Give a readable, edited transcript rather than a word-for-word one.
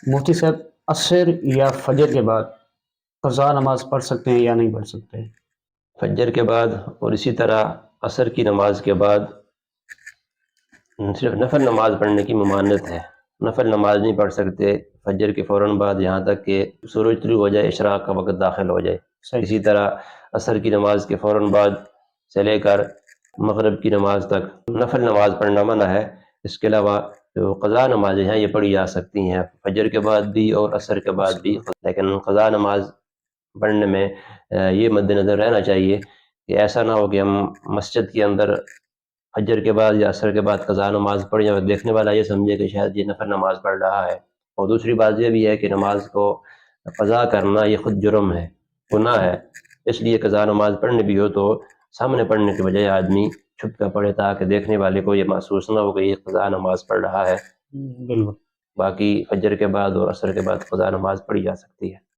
مفتی صاحب، عصر یا فجر کے بعد قضا نماز پڑھ سکتے ہیں یا نہیں پڑھ سکتے؟ فجر کے بعد اور اسی طرح عصر کی نماز کے بعد صرف نفل نماز پڑھنے کی ممانعت ہے۔ نفل نماز نہیں پڑھ سکتے فجر کے فوراً بعد، یہاں تک کہ سورج طلوع ہو جائے، اشراق کا وقت داخل ہو جائے۔ صحیح۔ اسی طرح عصر کی نماز کے فوراً بعد سے لے کر مغرب کی نماز تک نفل نماز پڑھنا منع ہے۔ اس کے علاوہ جو قضا نمازیں ہیں یہ پڑھی جا سکتی ہیں فجر کے بعد بھی اور عصر کے بعد بھی، لیکن قضا نماز پڑھنے میں یہ مد نظر رہنا چاہیے کہ ایسا نہ ہو کہ ہم مسجد کے اندر فجر کے بعد یا عصر کے بعد قضا نماز پڑھیں اور دیکھنے والا یہ سمجھے کہ شاید یہ نفل نماز پڑھ رہا ہے۔ اور دوسری بات یہ بھی ہے کہ نماز کو قضا کرنا یہ خود جرم ہے، گناہ ہے۔ اس لیے قضا نماز پڑھنی بھی ہو تو سامنے پڑھنے کے بجائے آدمی چھپ کر پڑھے، تاکہ دیکھنے والے کو یہ محسوس نہ ہو کہ یہ قضا نماز پڑھ رہا ہے۔ بالکل۔ باقی فجر کے بعد اور عصر کے بعد قضا نماز پڑھی جا سکتی ہے۔